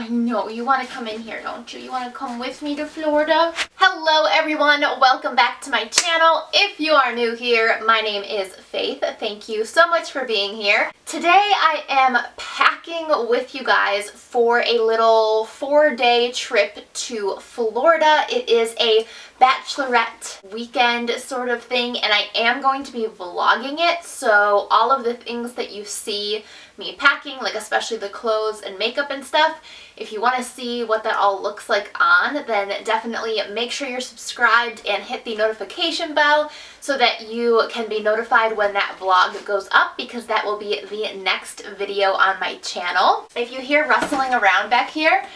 I know, you want to come in here, don't you? You want to come with me to Florida? Hello everyone, welcome back to my channel. If you are new here, my name is Faith. Thank you so much for being here. Today I am packing with you guys for a little 4-day trip to Florida. It is a bachelorette weekend sort of thing, and I am going to be vlogging it, so all of the things that you see me packing, like especially the clothes and makeup and stuff, if you want to see what that all looks like on, then definitely make sure you're subscribed and hit the notification bell so that you can be notified when that vlog goes up, because that will be the next video on my channel. If you hear rustling around back here,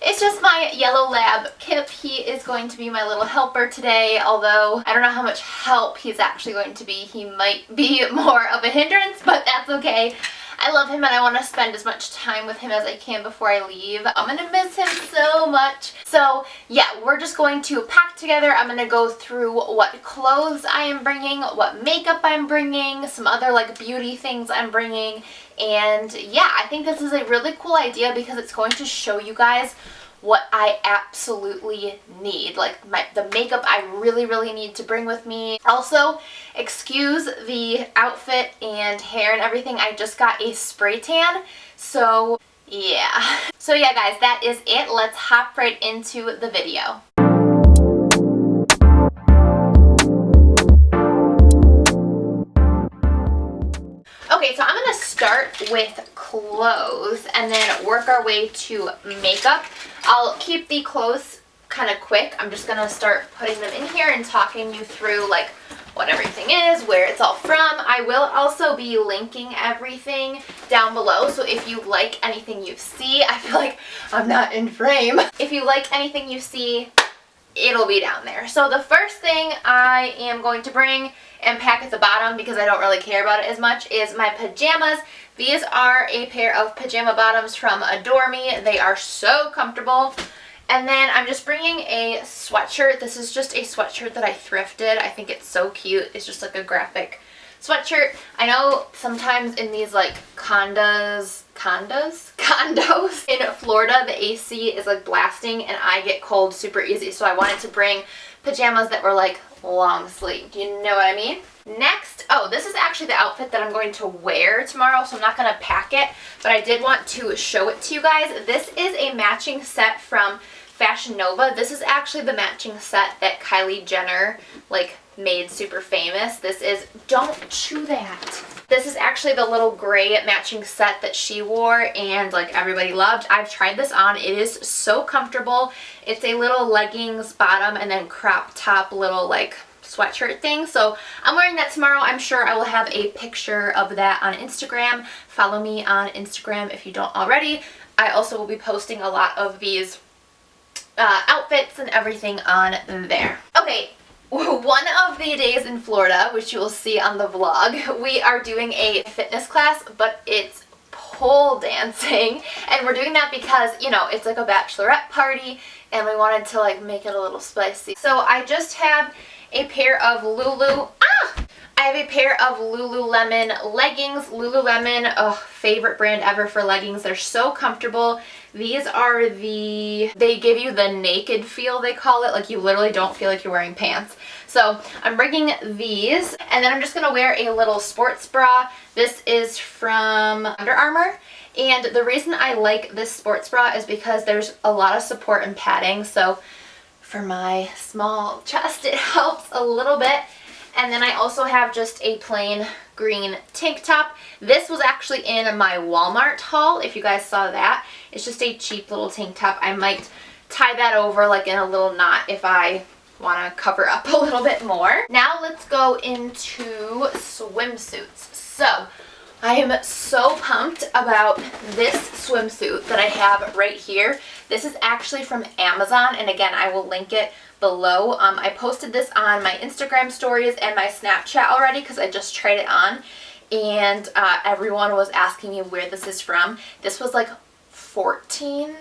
it's just my yellow lab, Kip. He is going to be my little helper today, although I don't know how much help he's actually going to be. He might be more of a hindrance, but that's okay. I love him and I want to spend as much time with him as I can before I leave. I'm going to miss him so much. So yeah, we're just going to pack together. I'm going to go through what clothes I am bringing, what makeup I'm bringing, some other like beauty things I'm bringing. And yeah, I think this is a really cool idea because it's going to show you guys what I absolutely need, like the makeup I really need to bring with me. Also, excuse the outfit and hair and everything, I just got a spray tan, so yeah. So yeah guys, that is it. Let's hop right into the video. Okay, so I'm going to start with clothes and then work our way to makeup. I'll keep the clothes kind of quick. I'm just going to start putting them in here and talking you through like what everything is, where it's all from. I will also be linking everything down below, so if you like anything you see, I feel like I'm not in frame. If you like anything you see, it'll be down there. So the first thing I am going to bring and pack at the bottom, because I don't really care about it as much, is my pajamas. These are a pair of pajama bottoms from AdoreMe. They are so comfortable. And then I'm just bringing a sweatshirt. This is just a sweatshirt that I thrifted. I think it's so cute. It's just like a graphic sweatshirt. I know sometimes in these like condos in Florida, the AC is like blasting and I get cold super easy. So I wanted to bring pajamas that were like long sleeve. You know what I mean? Next, oh, this is actually the outfit that I'm going to wear tomorrow, so I'm not going to pack it, but I did want to show it to you guys. This is a matching set from Fashion Nova. This is actually the matching set that Kylie Jenner like made super famous. This is, don't chew that. This is actually the little gray matching set that she wore and like everybody loved. I've tried this on. It is so comfortable. It's a little leggings bottom and then crop top little like sweatshirt thing. So I'm wearing that tomorrow. I'm sure I will have a picture of that on Instagram. Follow me on Instagram if you don't already. I also will be posting a lot of these outfits and everything on there. Okay. One of the days in Florida, which you will see on the vlog, we are doing a fitness class, but it's pole dancing, and we're doing that because, you know, it's like a bachelorette party and we wanted to like make it a little spicy. So I just have a pair of I have a pair of Lululemon leggings. Lululemon, favorite brand ever for leggings. They're so comfortable. These are they give you the naked feel, they call it. Like you literally don't feel like you're wearing pants. So I'm bringing these, and then I'm just going to wear a little sports bra. This is from Under Armour. And the reason I like this sports bra is because there's a lot of support and padding. So for my small chest, it helps a little bit. And then I also have just a plain green tank top. This was actually in my Walmart haul, if you guys saw that. It's just a cheap little tank top. I might tie that over like in a little knot if I want to cover up a little bit more. Now let's go into swimsuits. So I am so pumped about this swimsuit that I have right here. This is actually from Amazon, and again, I will link it below. I posted this on my Instagram stories and my Snapchat already because I just tried it on, and everyone was asking me where this is from. This was like $14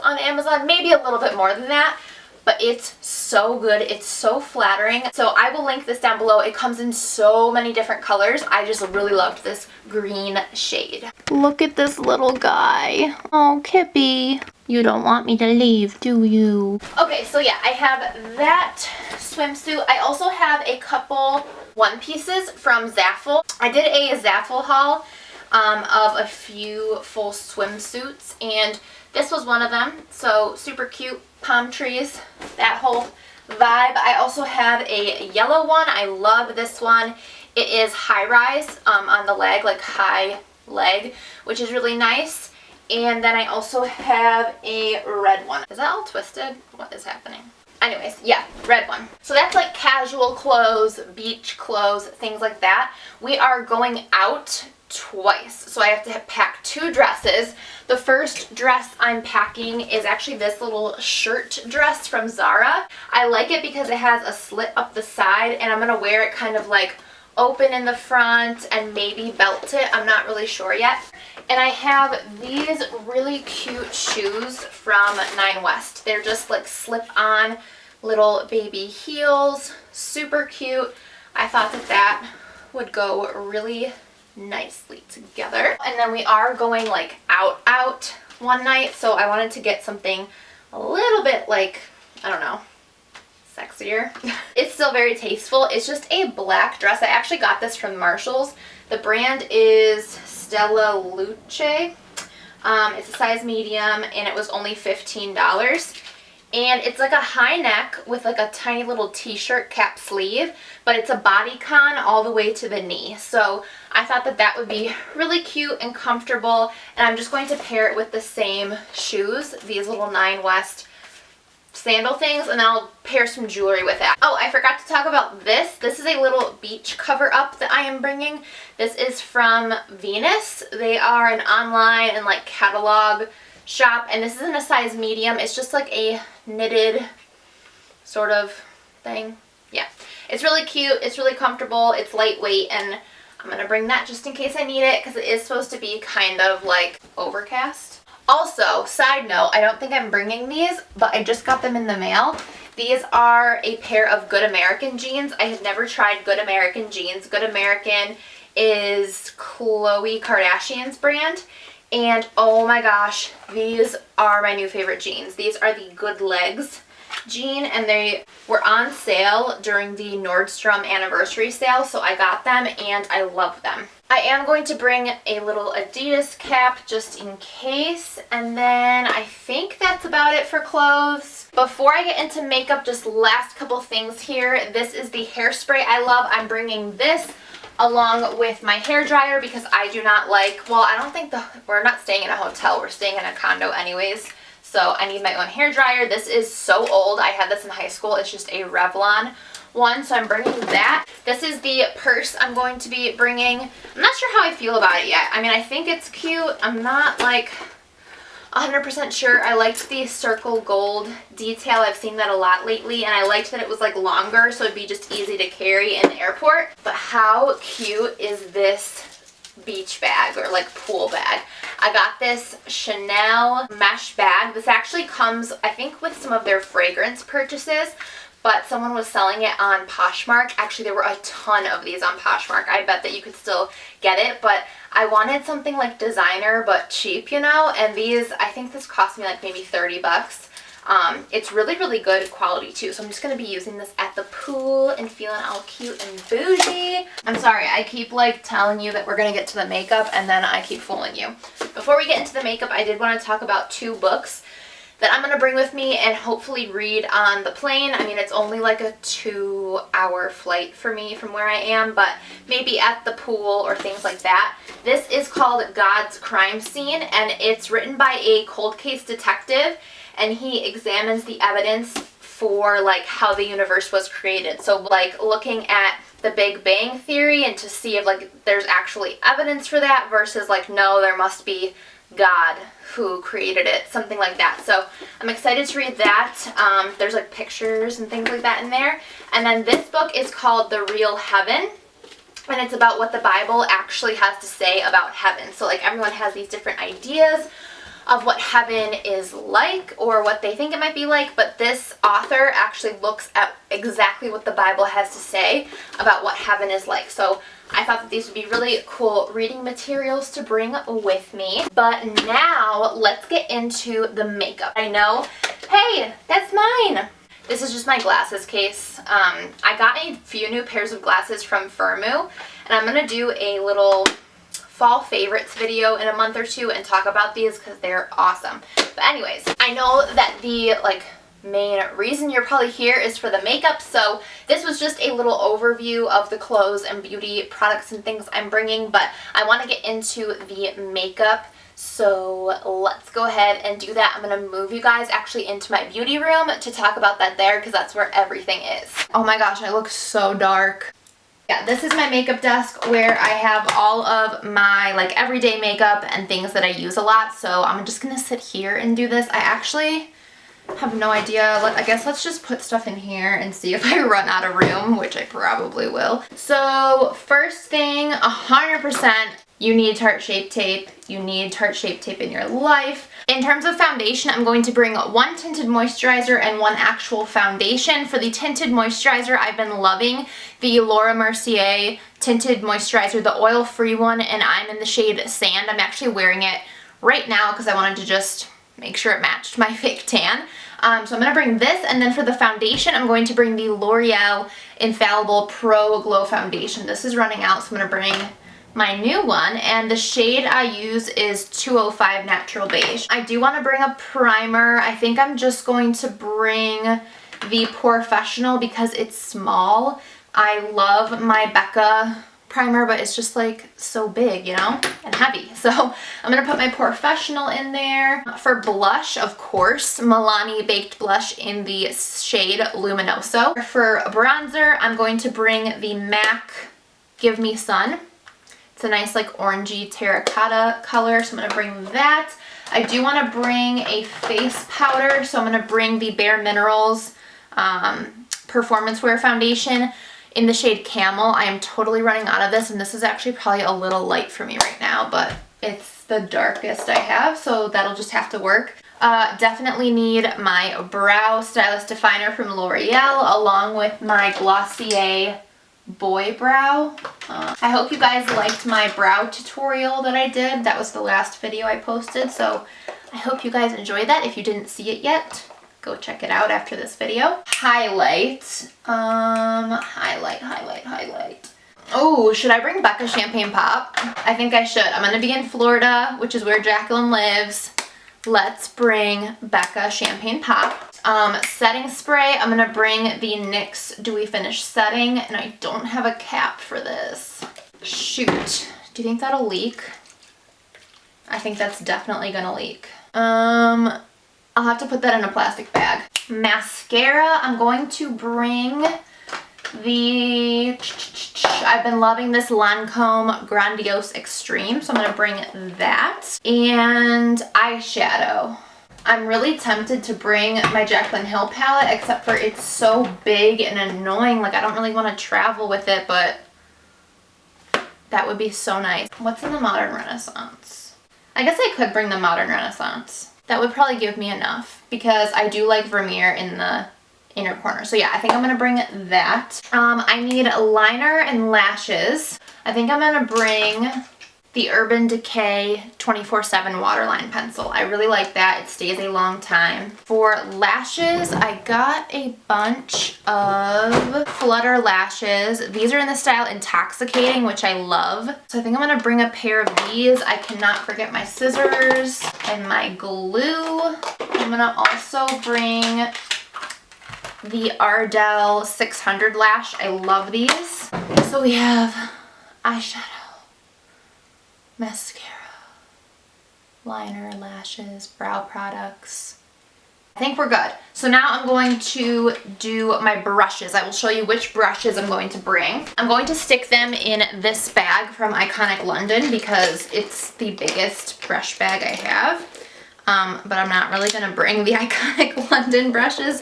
on Amazon, maybe a little bit more than that, but it's so good. It's so flattering. So I will link this down below. It comes in so many different colors. I just really loved this green shade. Look at this little guy. Oh, Kippy. You don't want me to leave, do you? Okay, so yeah, I have that swimsuit. I also have a couple one pieces from Zaful. I did a Zaful haul of a few full swimsuits, and this was one of them. So super cute, palm trees, that whole vibe. I also have a yellow one. I love this one. It is high rise on the leg, like high leg, which is really nice. And then I also have a red one. Is that all twisted? What is happening? Anyways, yeah, red one. So that's like casual clothes, beach clothes, things like that. We are going out twice, so I have to pack 2 dresses. The first dress I'm packing is actually this little shirt dress from Zara. I like it because it has a slit up the side, and I'm gonna wear it kind of like open in the front and maybe belt it. I'm not really sure yet. And I have these really cute shoes from Nine West. They're just like slip-on little baby heels, super cute. I thought that that would go really nicely together. And then we are going like out one night, so I wanted to get something a little bit like, I don't know, sexier. It's still very tasteful. It's just a black dress. I actually got this from Marshall's. The brand is Stella Luce. It's a size medium, and it was only $15. And it's like a high neck with like a tiny little t-shirt cap sleeve, but it's a bodycon all the way to the knee. So I thought that that would be really cute and comfortable, and I'm just going to pair it with the same shoes, these little Nine West sandal things, and then I'll pair some jewelry with it. Oh, I forgot to talk about this. This is a little beach cover up that I am bringing. This is from Venus. They are an online and like catalog shop, and this is in a size medium. It's just like a knitted sort of thing. Yeah, it's really cute. It's really comfortable. It's lightweight, and I'm gonna bring that just in case I need it because it is supposed to be kind of like overcast. Also, side note, I don't think I'm bringing these, but I just got them in the mail. These are a pair of Good American jeans. I have never tried Good American jeans. Good American is Khloe Kardashian's brand. And oh my gosh, these are my new favorite jeans. These are the Good Legs jean, and they were on sale during the Nordstrom anniversary sale, so I got them and I love them. I am going to bring a little Adidas cap just in case, and then I think that's about it for clothes. Before I get into makeup, just last couple things here. This is the hairspray I love. I'm bringing this along with my hair dryer because I do not like, well, I don't think we're not staying in a hotel, we're staying in a condo anyways, so I need my own hair dryer. This is so old. I had this in high school. It's just a Revlon one, so I'm bringing that. This is the purse I'm going to be bringing. I'm not sure how I feel about it yet. I mean, I think it's cute. I'm not like 100% sure. I liked the circle gold detail. I've seen that a lot lately, and I liked that it was like longer, so it'd be just easy to carry in the airport. But how cute is this beach bag or like pool bag? I got this Chanel mesh bag. This actually comes, I think, with some of their fragrance purchases, but someone was selling it on Poshmark. Actually, there were a ton of these on Poshmark. I bet that you could still get it, but I wanted something like designer but cheap, you know, and these, I think this cost me like maybe 30 bucks. It's really, really good quality too, so I'm just going to be using this at the pool and feeling all cute and bougie. I'm sorry, I keep like telling you that we're going to get to the makeup and then I keep fooling you. Before we get into the makeup, I did want to talk about 2 books that I'm going to bring with me and hopefully read on the plane. I mean, it's only like a 2-hour flight for me from where I am, but maybe at the pool or things like that. This is called God's Crime Scene, and it's written by a cold case detective, and he examines the evidence for like how the universe was created. So like looking at the Big Bang Theory and to see if like there's actually evidence for that versus like, no, there must be God who created it, something like that. So I'm excited to read that. There's like pictures and things like that in there. And then this book is called The Real Heaven, and it's about what the Bible actually has to say about heaven. So like everyone has these different ideas of what heaven is like or what they think it might be like, but this author actually looks at exactly what the Bible has to say about what heaven is like. So I thought that these would be really cool reading materials to bring with me. But now let's get into the makeup. I know, hey, that's mine. This is just my glasses case. I got a few new pairs of glasses from FRYE, and I'm gonna do a little fall favorites video in a month or two and talk about these because they're awesome. But anyways, I know that the main reason you're probably here is for the makeup, so this was just a little overview of the clothes and beauty products and things I'm bringing, but I want to get into the makeup, so let's go ahead and do that. I'm going to move you guys actually into my beauty room to talk about that there because that's where everything is. Oh my gosh, I look so dark. Yeah, this is my makeup desk where I have all of my everyday makeup and things that I use a lot, so I'm just going to sit here and do this. I actually have no idea. I guess let's just put stuff in here and see if I run out of room, which I probably will. So first thing, 100%, you need Tarte Shape Tape. You need Tarte Shape Tape in your life. In terms of foundation, I'm going to bring one tinted moisturizer and one actual foundation. For the tinted moisturizer, I've been loving the Laura Mercier tinted moisturizer, the oil-free one, and I'm in the shade Sand. I'm actually wearing it right now because I wanted to just make sure it matched my fake tan. So I'm going to bring this, and then for the foundation, I'm going to bring the L'Oreal Infallible Pro Glow Foundation. This is running out, so I'm going to bring my new one, and the shade I use is 205 Natural Beige. I do want to bring a primer. I think I'm just going to bring the Professional because it's small. I love my Becca primer, but it's just so big, you know, and heavy. So I'm gonna put my Professional in there. For blush, of course, Milani Baked Blush in the shade Luminoso. For bronzer, I'm going to bring the MAC Give Me Sun. It's a nice orangey terracotta color, so I'm gonna bring that. I do want to bring a face powder, so I'm gonna bring the Bare Minerals Performance Wear Foundation in the shade Camel. I am totally running out of this, and this is actually probably a little light for me right now, but it's the darkest I have, so that'll just have to work. Definitely need my Brow Stylist Definer from L'Oreal, along with my Glossier Boy Brow. I hope you guys liked my brow tutorial that I did. That was the last video I posted, so I hope you guys enjoyed that. If you didn't see it yet, go check it out after this video. Highlight. Highlight. Oh, should I bring Becca Champagne Pop? I think I should. I'm gonna be in Florida, which is where Jacqueline lives. Let's bring Becca Champagne Pop. Setting spray, I'm gonna bring the NYX Dewy Finish Setting, and I don't have a cap for this. Shoot. Do you think that'll leak? I think that's definitely gonna leak. I'll have to put that in a plastic bag. Mascara, I'm going to bring the, I've been loving this Lancome Grandiose Extreme, so I'm going to bring that. And eyeshadow. I'm really tempted to bring my Jaclyn Hill palette, except for it's so big and annoying. I don't really want to travel with it, but that would be so nice. What's in the Modern Renaissance? I guess I could bring the Modern Renaissance. That would probably give me enough because I do like Vermeer in the inner corner. So yeah, I think I'm gonna bring that. I need a liner and lashes. I think I'm gonna bring the Urban Decay 24/7 Waterline Pencil. I really like that. It stays a long time. For lashes, I got a bunch of Flutter lashes. These are in the style Intoxicating, which I love. So I think I'm gonna bring a pair of these. I cannot forget my scissors and my glue. I'm gonna also bring the Ardell 600 lash. I love these. So we have eyeshadow, mascara, liner, lashes, brow products. I think we're good. So now I'm going to do my brushes. I will show you which brushes I'm going to bring. I'm going to stick them in this bag from Iconic London because it's the biggest brush bag I have. But I'm not really going to bring the Iconic London brushes.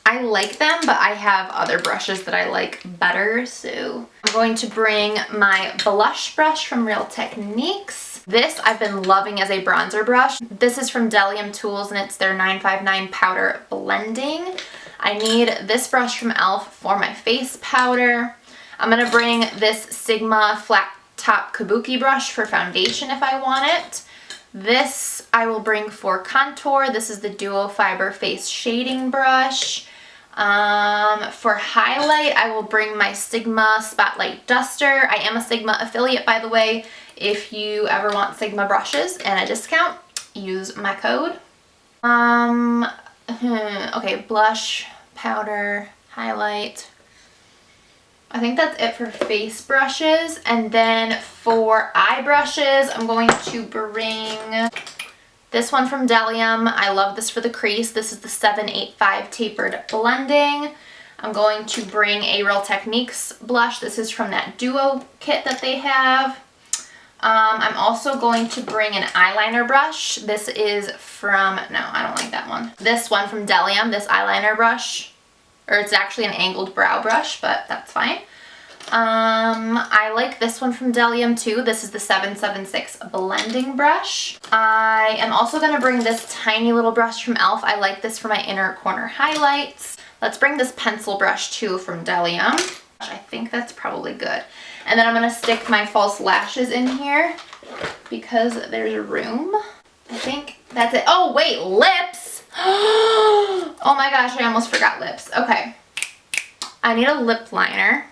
I like them, but I have other brushes that I like better, so I'm going to bring my blush brush from Real Techniques. This I've been loving as a bronzer brush. This is from Delium Tools and it's their 959 powder blending. I need this brush from e.l.f. for my face powder. I'm going to bring this Sigma flat top kabuki brush for foundation if I want it. This I will bring for contour. This is the Duo Fiber Face Shading Brush. For highlight, I will bring my Sigma Spotlight Duster. I am a Sigma affiliate, by the way. If you ever want Sigma brushes and a discount, use my code. Okay, blush, powder, highlight. I think that's it for face brushes. And then for eye brushes, I'm going to bring this one from Delium. I love this for the crease. This is the 785 Tapered Blending. I'm going to bring a Real Techniques blush. This is from that Duo kit that they have. I'm also going to bring an eyeliner brush. This is from, no, I don't like that one. This one from Delium, this eyeliner brush. Or it's actually an angled brow brush, but that's fine. I like this one from Delium too. This is the 776 blending brush. I am also going to bring this tiny little brush from e.l.f. I like this for my inner corner highlights. Let's bring this pencil brush too from Delium. I think that's probably good. And then I'm going to stick my false lashes in here because there's room. I think that's it. Oh wait, lips! Oh my gosh, I almost forgot lips. Okay. I need a lip liner.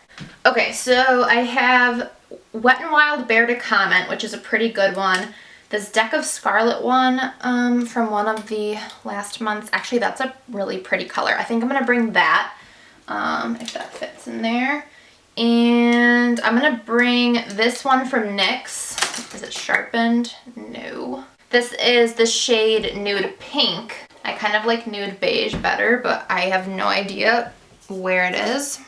Okay, so I have Wet n Wild Bear to Comment, which is a pretty good one. This Deck of Scarlet one from one of the last months. Actually, that's a really pretty color. I think I'm going to bring that if that fits in there. And I'm going to bring this one from NYX. Is it sharpened? No. This is the shade Nude Pink. I kind of like Nude Beige better, but I have no idea where it is.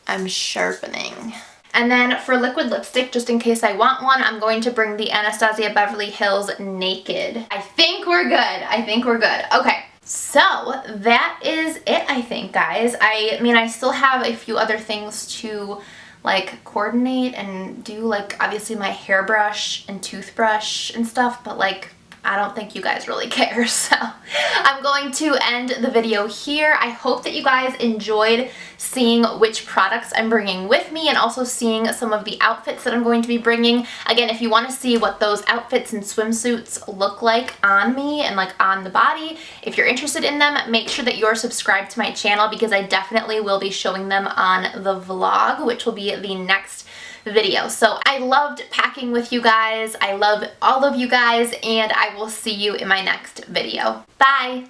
I'm sharpening. And then for liquid lipstick, just in case I want one, I'm going to bring the Anastasia Beverly Hills Naked. I think we're good. I think we're good. Okay. So that is it, I think, guys. I mean, I still have a few other things to like coordinate and do, like obviously my hairbrush and toothbrush and stuff, but like I don't think you guys really care, so I'm going to end the video here. I hope that you guys enjoyed seeing which products I'm bringing with me and also seeing some of the outfits that I'm going to be bringing. Again, if you want to see what those outfits and swimsuits look like on me and like on the body, if you're interested in them, make sure that you're subscribed to my channel because I definitely will be showing them on the vlog, which will be the next video. So I loved packing with you guys. I love all of you guys, and I will see you in my next video. Bye!